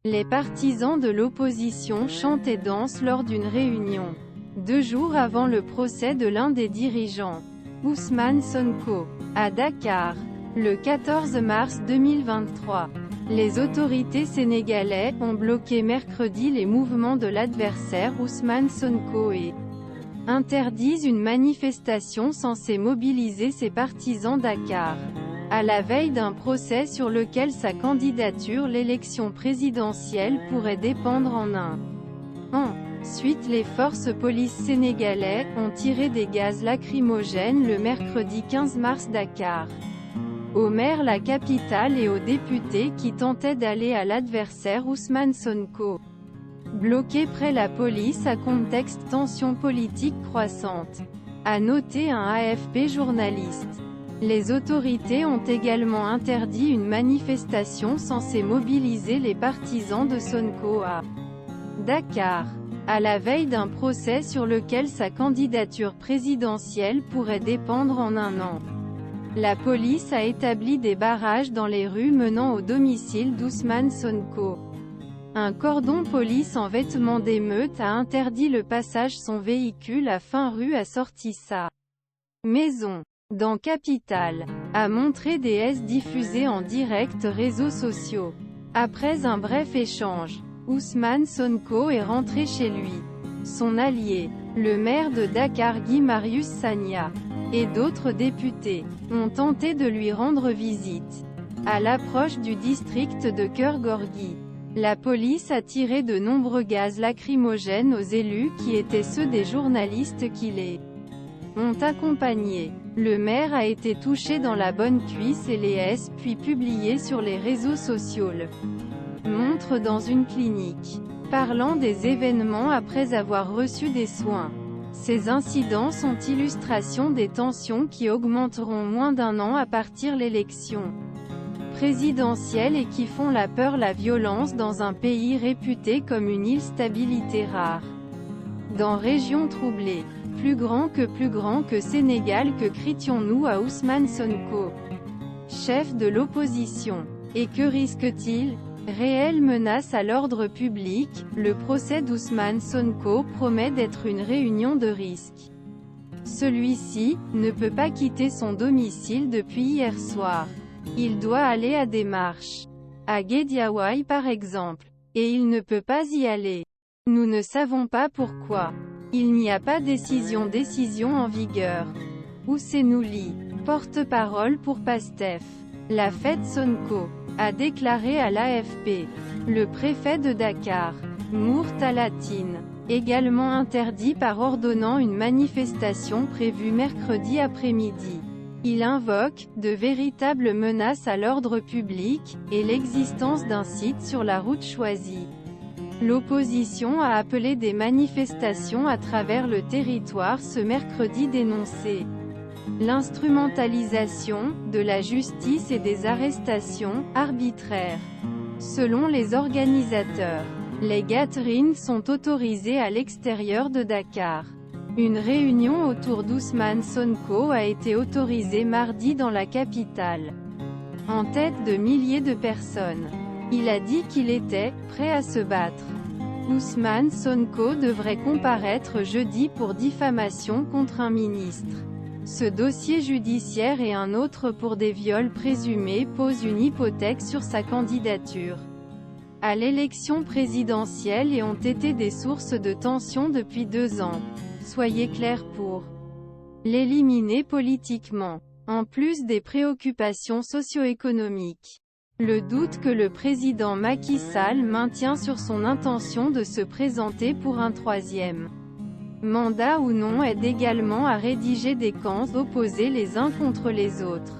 Les partisans de l'opposition chantent et dansent lors d'une réunion. 2 jours avant le procès de l'un des dirigeants, Ousmane Sonko, à Dakar, le 14 mars 2023. Les autorités sénégalaises ont bloqué mercredi les mouvements de l'adversaire Ousmane Sonko et interdisent une manifestation censée mobiliser ses partisans Dakar, à la veille d'un procès sur lequel sa candidature l'élection présidentielle pourrait dépendre en un an. Ensuite, les forces police sénégalaises ont tiré des gaz lacrymogènes le mercredi 15 mars Dakar. Au maire la capitale et aux députés qui tentaient d'aller à l'adversaire Ousmane Sonko. Bloqué près la police à contexte tension politique croissante, a noté un AFP journaliste. Les autorités ont également interdit une manifestation censée mobiliser les partisans de Sonko à Dakar, à la veille d'un procès sur lequel sa candidature présidentielle pourrait dépendre en un an. La police a établi des barrages dans les rues menant au domicile d'Ousmane Sonko. Un cordon police en vêtements d'émeute a interdit le passage son véhicule à fin rue a sorti sa maison, dans Capitale, a montré des S diffusés en direct réseaux sociaux. Après un bref échange, Ousmane Sonko est rentré chez lui. Son allié, le maire de Dakar Guy Marius Sagna, et d'autres députés, ont tenté de lui rendre visite. À l'approche du district de Keur Gorgui, la police a tiré de nombreux gaz lacrymogènes aux élus qui étaient ceux des journalistes qui les ont accompagnés. Le maire a été touché dans la bonne cuisse et les S puis publié sur les réseaux sociaux le montre dans une clinique, parlant des événements après avoir reçu des soins. Ces incidents sont illustration des tensions qui augmenteront moins d'un an à partir l'élection présidentielle et qui font la peur la violence dans un pays réputé comme une île stabilité rare. Dans région troublée, plus grand que Sénégal que crions-nous à Ousmane Sonko, chef de l'opposition. Et que risque-t-il? Réelle menace à l'ordre public, le procès d'Ousmane Sonko promet d'être une réunion de risque. Celui-ci ne peut pas quitter son domicile depuis hier soir. Il doit aller à des marches, à Guédiawaye par exemple, et il ne peut pas y aller. Nous ne savons pas pourquoi. Il n'y a pas décision en vigueur. Ousseynou Ly, porte-parole pour PASTEF, la fête Sonko, a déclaré à l'AFP. Le préfet de Dakar, Mour Talatine, également interdit par ordonnant une manifestation prévue mercredi après-midi. Il invoque de véritables menaces à l'ordre public et l'existence d'un site sur la route choisie. L'opposition a appelé des manifestations à travers le territoire ce mercredi dénoncé l'instrumentalisation de la justice et des arrestations arbitraires. Selon les organisateurs, les gatherings sont autorisés à l'extérieur de Dakar. Une réunion autour d'Ousmane Sonko a été autorisée mardi dans la capitale, en tête de milliers de personnes. Il a dit qu'il était prêt à se battre. Ousmane Sonko devrait comparaître jeudi pour diffamation contre un ministre. Ce dossier judiciaire et un autre pour des viols présumés posent une hypothèque sur sa candidature à l'élection présidentielle et ont été des sources de tension depuis 2 ans. Soyez clairs pour l'éliminer politiquement, en plus des préoccupations socio-économiques. Le doute que le président Macky Sall maintient sur son intention de se présenter pour un 3e mandat ou non aide également à rédiger des camps opposés les uns contre les autres.